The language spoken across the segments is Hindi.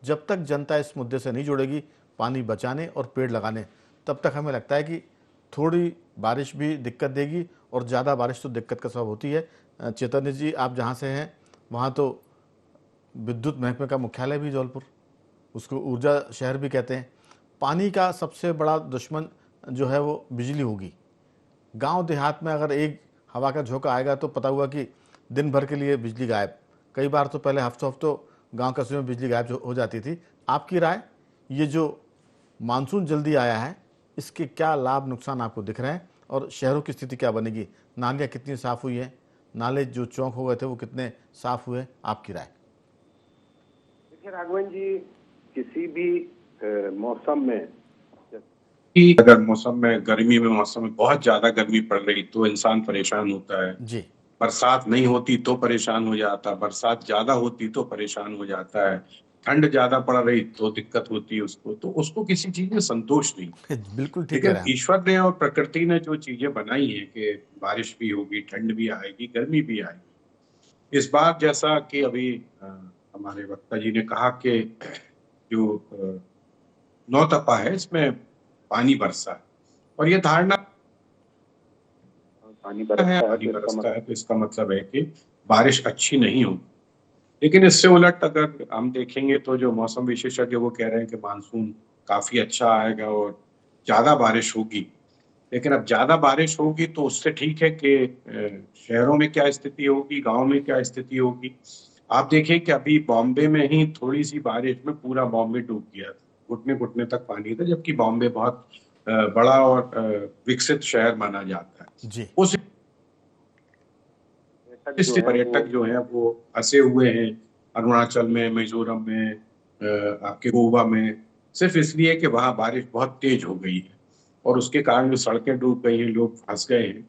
जब तक जनता इस मुद्दे से नहीं जुड़ेगी पानी बचाने और पेड़ लगाने, तब तक हमें लगता है कि थोड़ी बारिश भी दिक्कत देगी, और ज़्यादा बारिश तो दिक्कत का सबब होती है। चैतन्य जी, आप जहाँ से हैं वहाँ तो विद्युत महकमे का मुख्यालय भी जौलपुर, उसको ऊर्जा शहर भी कहते हैं। पानी का सबसे बड़ा दुश्मन जो है वो बिजली होगी। गांव देहात में अगर एक हवा का झोंका आएगा तो पता हुआ कि दिन भर के लिए बिजली गायब। कई बार तो पहले हफ्तों हफ्तों गांव कस्बे में बिजली गायब हो जाती थी। आपकी राय, ये जो मानसून जल्दी आया है, इसके क्या लाभ नुकसान आपको दिख रहे हैं, और शहरों की स्थिति क्या बनेगी? नालियाँ कितनी साफ़ हुई हैं? नाले जो चौक हो गए थे वो कितने साफ़ हुए? आपकी राय। देखिए राघवन जी, किसी भी मौसम में कि अगर मौसम में गर्मी में मौसम में बहुत ज्यादा गर्मी पड़ रही तो इंसान परेशान होता है। जी। बरसात नहीं होती तो परेशान हो जाता, बरसात ज्यादा होती तो परेशान हो जाता है, ठंड ज्यादा पड़ रही तो दिक्कत होती है उसको, तो उसको किसी चीज में संतोष नहीं। बिल्कुल ठीक कह लेकिन रहे हैं ईश्वर ने और प्रकृति ने जो चीजें बनाई है कि बारिश भी होगी, ठंड भी आएगी, गर्मी भी आएगी। इस बार जैसा कि अभी हमारे वक्ता जी ने कहा कि जो नौतपा है इसमें पानी बरसा है, और ये धारणा पानी है बरसता है पानी तो इसका बरसता मतलब है तो इसका मतलब है कि बारिश अच्छी नहीं होगी। लेकिन इससे उलट अगर हम देखेंगे तो जो मौसम विशेषज्ञ वो कह रहे हैं कि मानसून काफी अच्छा आएगा और ज्यादा बारिश होगी। लेकिन अब ज्यादा बारिश होगी तो उससे ठीक है कि शहरों में क्या स्थिति होगी, गांव में क्या स्थिति होगी। आप देखिए कि अभी बॉम्बे में ही थोड़ी सी बारिश में पूरा बॉम्बे डूब गया था, घुटने घुटने तक पानी था, जबकि बॉम्बे बहुत बड़ा और विकसित शहर माना जाता है। जी। उस पर्यटक जो है वो पर्यटक जो है वो फंसे हुए हैं अरुणाचल में, मिजोरम में, आपके गोवा में, सिर्फ इसलिए कि वहां बारिश बहुत तेज हो गई है और उसके कारण जो सड़कें डूब गई हैं, लोग फंस गए हैं।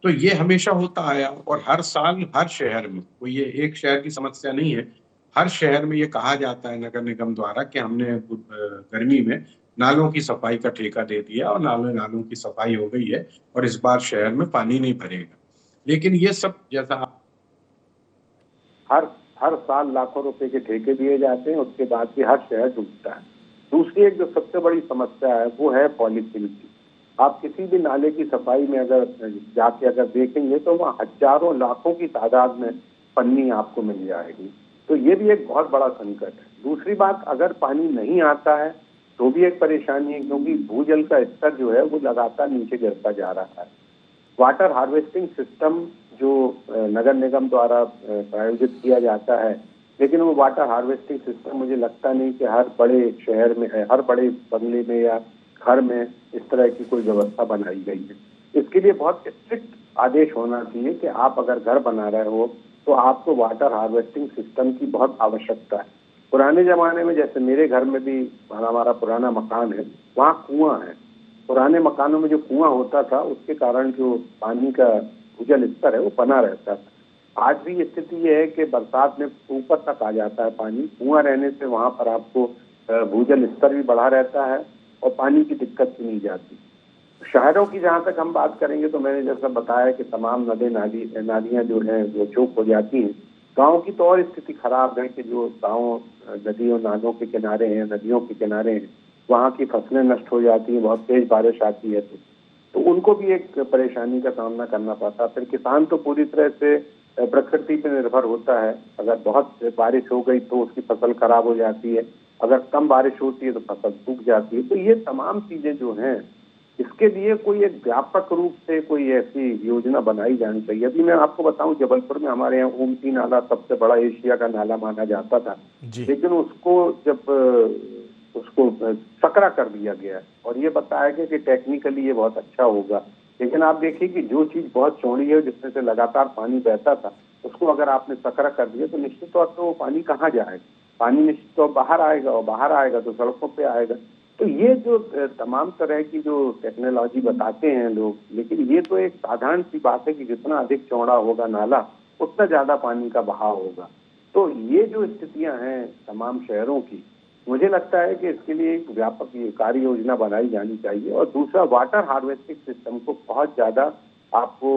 तो ये हमेशा होता आया, और हर साल हर शहर में, कोई ये एक शहर की समस्या नहीं है, हर शहर में ये कहा जाता है नगर निगम द्वारा कि हमने गर्मी में नालों की सफाई का ठेका दे दिया और नालों नालों की सफाई हो गई है और इस बार शहर में पानी नहीं भरेगा। लेकिन ये सब जैसा हर हर साल लाखों रुपए के ठेके दिए जाते हैं, उसके बाद भी हर शहर डूबता है। दूसरी एक जो सबसे बड़ी समस्या है वो है पॉलीथीन की। आप किसी भी नाले की सफाई में अगर जाके अगर देखेंगे तो वहाँ हजारों लाखों की तादाद में पन्नी आपको मिल जाएगी। तो ये भी एक बहुत बड़ा संकट है। दूसरी बात, अगर पानी नहीं आता है तो भी एक परेशानी है, क्योंकि भूजल का स्तर जो है वो लगातार नीचे गिरता जा रहा है। वाटर हार्वेस्टिंग सिस्टम जो नगर निगम द्वारा प्रायोजित किया जाता है, लेकिन वो वाटर हार्वेस्टिंग सिस्टम मुझे लगता नहीं कि हर बड़े शहर में है, हर बड़े बंगले में या घर में इस तरह की कोई व्यवस्था बनाई गई है। इसके लिए बहुत स्ट्रिक्ट आदेश होना चाहिए कि आप अगर घर बना रहे हो तो आपको वाटर हार्वेस्टिंग सिस्टम की बहुत आवश्यकता है। पुराने जमाने में जैसे मेरे घर में भी, हमारा पुराना मकान है, वहाँ कुआं है। पुराने मकानों में जो कुआं होता था उसके कारण जो पानी का भूजल स्तर है वो बना रहता था। आज भी स्थिति ये है कि बरसात में ऊपर तक आ जाता है पानी। कुआं रहने से वहां पर आपको भूजल स्तर भी बढ़ा रहता है और पानी की दिक्कत भी नहीं जाती। शहरों की जहां तक हम बात करेंगे तो मैंने जैसा बताया कि तमाम नदी नालियां जो हैं वो चौक हो जाती हैं। गांव की तो और स्थिति खराब है कि जो गांव नदियों नालों के किनारे हैं, नदियों के किनारे हैं, वहाँ की फसलें नष्ट हो जाती हैं, बहुत तेज बारिश आती है तो उनको भी एक परेशानी का सामना करना पड़ता है। फिर किसान तो पूरी तरह से प्रकृति पर निर्भर होता है। अगर बहुत बारिश हो गई तो उसकी फसल खराब हो जाती है, अगर कम बारिश होती है तो फसल सूख जाती है। तो ये तमाम चीजें जो हैं, इसके लिए कोई एक व्यापक रूप से कोई ऐसी योजना बनाई जानी चाहिए। अभी मैं आपको बताऊं, जबलपुर में हमारे यहाँ ओमती नाला सबसे बड़ा एशिया का नाला माना जाता था, जी। लेकिन उसको जब उसको सकरा कर दिया गया और ये बताया गया कि टेक्निकली ये बहुत अच्छा होगा। लेकिन आप देखिए कि जो चीज बहुत चौड़ी है जिसमें से लगातार पानी बहता था, उसको अगर आपने सकरा कर दिया तो निश्चित तौर पर वो पानी कहाँ जाएगा? पानी निश्चित तौर बाहर आएगा, और बाहर आएगा तो सड़कों पे आएगा। तो ये जो तमाम तरह की जो टेक्नोलॉजी बताते हैं लोग, लेकिन ये तो एक साधारण सी बात है कि जितना अधिक चौड़ा होगा नाला उतना ज्यादा पानी का बहाव होगा। तो ये जो स्थितियां हैं तमाम शहरों की, मुझे लगता है कि इसके लिए एक व्यापक कार्य योजना बनाई जानी चाहिए। और दूसरा, वाटर हार्वेस्टिंग सिस्टम को बहुत ज्यादा आपको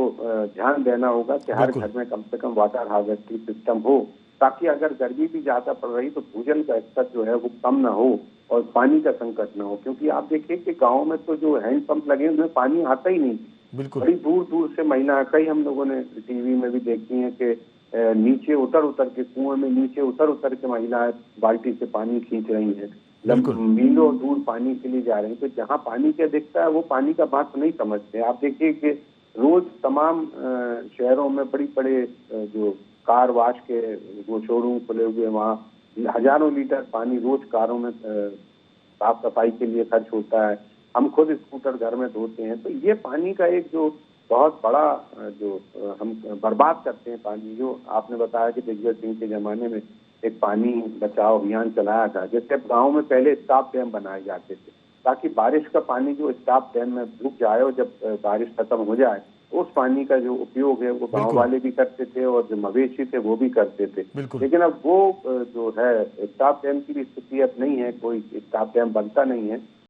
ध्यान देना होगा कि हर बिल्कुल। घर में कम से कम वाटर हार्वेस्टिंग सिस्टम हो, ताकि अगर गर्मी भी ज्यादा पड़ रही तो भूजल का स्तर जो है वो कम ना हो और पानी का संकट ना हो। क्योंकि आप देखिए कि गाँव में तो जो हैंडपंप लगे उनमें पानी आता ही नहीं, बिल्कुल। बड़ी दूर दूर से महिला, कई हम लोगों ने टीवी में भी देखी है कि नीचे उतर उतर के कुएं में नीचे उतर उतर के महिलाएं बाल्टी से पानी खींच रही हैं, बिल्कुल। मीलों दूर पानी के लिए जा रही हैं। तो जहाँ पानी क्या दिखता है वो पानी का बात नहीं समझते। आप देखिए कि रोज तमाम शहरों में बड़ी बड़े जो कार वाश के वो शोरूम खुले हुए, वहाँ हजारों लीटर पानी रोज कारों में साफ सफाई के लिए खर्च होता है। हम खुद स्कूटर घर में धोते हैं। तो ये पानी का एक जो बहुत बड़ा जो हम बर्बाद करते हैं पानी, जो आपने बताया कि दिग्विजय सिंह के जमाने में एक पानी बचाओ अभियान चलाया था, जैसे गांव में पहले स्टॉप डैम बनाए जाते थे ताकि बारिश का पानी जो स्टॉप डैम में रुक जाए और जब बारिश खत्म हो जाए तो उस पानी का जो उपयोग है वो गांव बिल्कुल। वाले भी करते थे और जो मवेशी थे वो भी करते थे। बिल्कुल। लेकिन अब वो जो है स्टॉप डैम की भी स्थिति अब नहीं है, कोई स्टॉप डैम बनता नहीं है।